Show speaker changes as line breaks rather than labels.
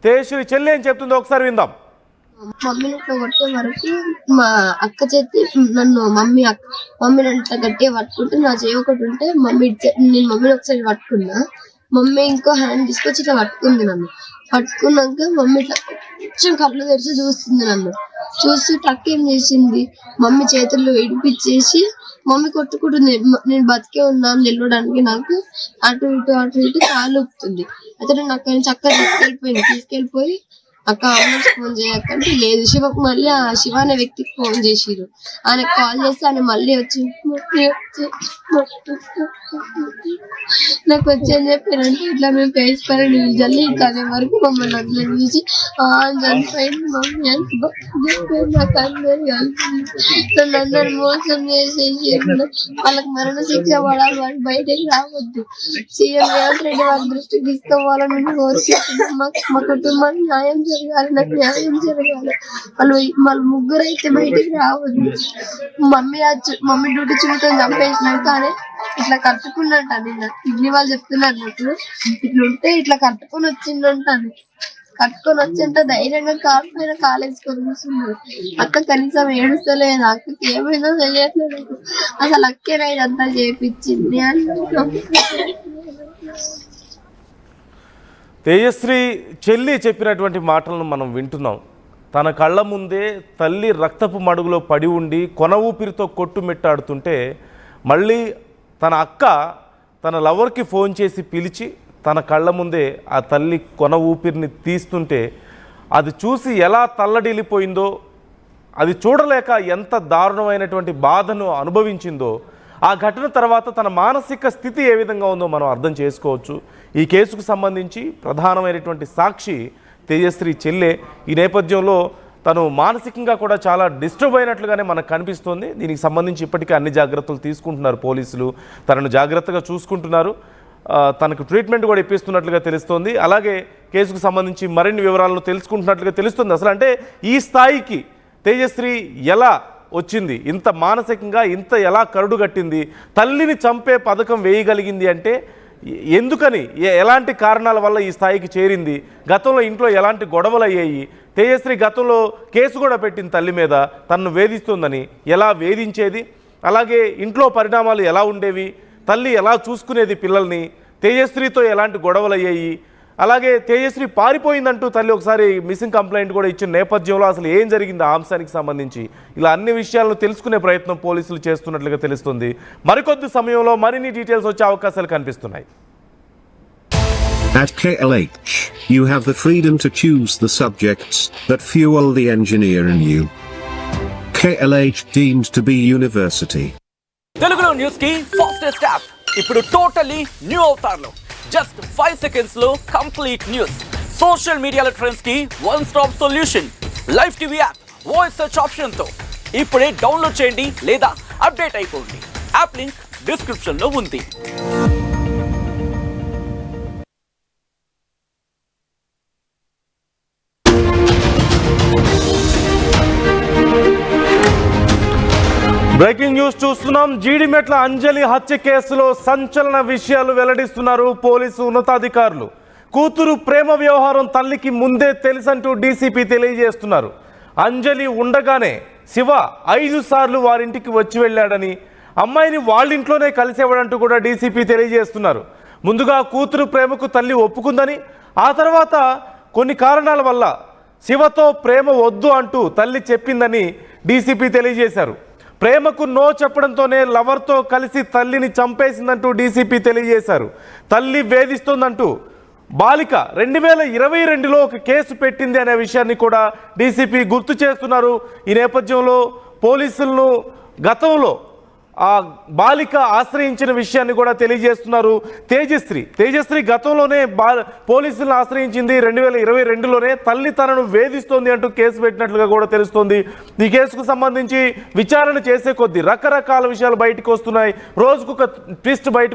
తేజశ్రీ చెల్లి ఏం చెప్తుందో ఒకసారి విందాం.
మమ్మీని ఇట్లా కొట్టే వరకు మా అక్క చేతి నన్ను మమ్మీ నన్ను గట్టిగా పట్టుకుంటే నా చేయి ఒకటి ఉంటే నేను మమ్మీని ఒకసారి పట్టుకున్నా. మమ్మీ ఇంకో హ్యాండ్ తీసుకొచ్చి ఇట్లా పట్టుకుంది. నన్ను పట్టుకున్నాక మమ్మీ ఇట్లా కొంచెం కళ్ళు తెరిచి చూస్తుంది. నన్ను చూసి టక్ ఏం చేసింది, మమ్మీ చేతుల్లో ఇడిపించేసి మమ్మీ కొట్టుకుంటుంది. నేను బతికే ఉన్నాను నిలవడానికి. నాకు అటు ఇటు కాలు ఊపుతుంది. అయితే నాకు చక్కగా తీసుకెళ్ళిపోయి అక్క అంబులెన్స్ ఫోన్ చేయకంటే లేదు, శివకు మళ్ళీ ఆ శివ అనే వ్యక్తికి ఫోన్ చేసిరు. ఆయనకు కాల్ చేస్తే ఆయన మళ్ళీ వచ్చి నాకు వచ్చి చెప్పారంటే ఇట్లా మేము ఫేస్ పైన నీళ్ళు జల్లి ఇట్లా అనే వరకు మమ్మల్ని అందులో చూసి చనిపోయింది మమ్మీ అని చెప్పారు. నాకు అందరు నన్ను అందరు మోసం చేసేసి వాళ్ళకి మరణ శిక్ష పడాలి, వాళ్ళు బయటకి రావద్దు, సీఎం రేవంత్ రెడ్డి వాళ్ళ దృష్టికి తీసుకోవాలని కోరుకుంటున్నాం. మా కుటుంబానికి న్యాయం జరగాలి, నాకు న్యాయం జరగాలి. వాళ్ళు ముగ్గురు అయితే బయటికి రావద్దు. మమ్మీ డ్యూటీ చూడటం చంపేసినాక కానీ ఇట్లా కట్టుకున్నట్టు నిన్న కిడ్నీ వాళ్ళు చెప్తున్నారు. నాకు ఇట్లా ఉంటే ఇట్లా కట్టుకొని వచ్చిందంటాను. కట్టుకొని వచ్చేంత ధైర్యంగా కాలు పైన కాలేసుకొని కూర్చున్నారు. అక్క కనీసం ఏడుస్తలేదు, అక్కకి ఏమైందో తెలియట్లేదు. అసలు అక్కేనా ఇదంతా చేపించింది అని.
తేజశ్రీ చెల్లి చెప్పినటువంటి మాటలను మనం వింటున్నాం. తన కళ్ళ ముందే తల్లి రక్తపు మడుగులో పడి ఉండి కొన ఊపిరితో కొట్టుమిట్టాడుతుంటే మళ్ళీ తన అక్క తన లవర్కి ఫోన్ చేసి పిలిచి తన కళ్ళ ముందే ఆ తల్లి కొన ఊపిరిని తీస్తుంటే అది చూసి ఎలా తల్లడిల్లిపోయిందో, అది చూడలేక ఎంత దారుణమైనటువంటి బాధను అనుభవించిందో, ఆ ఘటన తర్వాత తన మానసిక స్థితి ఏ విధంగా ఉందో మనం అర్థం చేసుకోవచ్చు. ఈ కేసుకు సంబంధించి ప్రధానమైనటువంటి సాక్షి తేజశ్రీ చెల్లె. ఈ నేపథ్యంలో తను మానసికంగా కూడా చాలా డిస్టర్బ్ అయినట్లుగానే మనకు కనిపిస్తోంది. దీనికి సంబంధించి ఇప్పటికే అన్ని జాగ్రత్తలు తీసుకుంటున్నారు పోలీసులు, తనను జాగ్రత్తగా చూసుకుంటున్నారు, తనకు ట్రీట్మెంట్ కూడా ఇప్పిస్తున్నట్లుగా తెలుస్తోంది. అలాగే కేసుకు సంబంధించి మరిన్ని వివరాలను తెలుసుకుంటున్నట్లుగా తెలుస్తుంది. అసలు అంటే ఈ స్థాయికి తేజశ్రీ ఎలా వచ్చింది, ఇంత మానసికంగా ఇంత ఎలా కరుడుగట్టింది, తల్లిని చంపే పథకం వేయగలిగింది అంటే ఎందుకని, ఎలాంటి కారణాల వల్ల ఈ స్థాయికి చేరింది, గతంలో ఇంట్లో ఎలాంటి గొడవలు అయ్యాయి, తేజశ్రీ గతంలో కేసు కూడా పెట్టింది తల్లి మీద తనను వేధిస్తుందని, ఎలా వేధించేది, అలాగే ఇంట్లో పరిణామాలు ఎలా ఉండేవి, తల్లి ఎలా చూసుకునేది పిల్లల్ని, తేజశ్రీతో ఎలాంటి గొడవలు అయ్యాయి, అలాగే తేజశ్రీ పారిపోయిందంటూ తల్లి ఒకసారి మిస్సింగ్ కంప్లైంట్ కూడా ఇచ్చిన నేపథ్యంలో అసలు ఏం జరిగింది ఆ అంశానికి సంబంధించి ఇలా అన్ని విషయాలను తెలుసుకునే ప్రయత్నం పోలీసులు చేస్తున్నట్లుగా తెలుస్తుంది. మరికొద్ది సమయంలో మరిన్ని డీటెయిల్స్ వచ్చే అవకాశాలు కనిపిస్తున్నాయి.
At KLH, you have the freedom to choose the subjects that fuel the engineer in you. KLH deemed to be university.
తెలుగులో న్యూస్ కి ఫాస్టెస్ట్ యాప్ ఇప్పుడు టోటల్లీ న్యూ అవతార్లో జస్ట్ 5 seconds లో కంప్లీట్ న్యూస్, సోషల్ మీడియాలో trends కి one stop solution, live TV app voice search option తో ఇప్పుడే download చేయండి లేదా అప్డేట్ అయిపోండి. యాప్ లింక్ డిస్క్రిప్షన్ లో ఉంది.
బ్రేకింగ్ న్యూస్ చూస్తున్నాం. జీడిమెట్ల అంజలి హత్య కేసులో సంచలన విషయాలు వెల్లడిస్తున్నారు పోలీసు ఉన్నతాధికారులు. కూతురు ప్రేమ వ్యవహారం తల్లికి ముందే తెలుసంటూ డీసీపీ తెలియజేస్తున్నారు. అంజలి ఉండగానే శివ 5 సార్లు వారింటికి వచ్చి వెళ్ళాడని, అమ్మాయిని వాళ్ళింట్లోనే కలిసేవాడంటూ కూడా డీసీపీ తెలియజేస్తున్నారు. ముందుగా కూతురు ప్రేమకు తల్లి ఒప్పుకుందని, ఆ తర్వాత కొన్ని కారణాల వల్ల శివతో ప్రేమ వద్దు అంటూ తల్లి చెప్పిందని డీసీపీ తెలియజేశారు. ప్రేమకు నో చెప్పడంతోనే లవర్తో కలిసి తల్లిని చంపేసిందంటూ డీసీపీ తెలియజేశారు. తల్లి వేధిస్తోందంటూ బాలిక 2022లో ఒక కేసు పెట్టింది అనే విషయాన్ని కూడా డీసీపీ గుర్తు చేస్తున్నారు. ఈ నేపథ్యంలో పోలీసులను గతంలో ఆ బాలిక ఆశ్రయించిన విషయాన్ని కూడా తెలియజేస్తున్నారు. తేజశ్రీ గతంలోనే పోలీసులను ఆశ్రయించింది 2022లోనే. తల్లి తనను వేధిస్తోంది అంటూ కేసు పెట్టినట్లుగా కూడా తెలుస్తోంది. ఈ కేసుకు సంబంధించి విచారణ చేసే కొద్దీ రకరకాల విషయాలు బయటకు వస్తున్నాయి. రోజుకొక ట్విస్ట్ బయటకు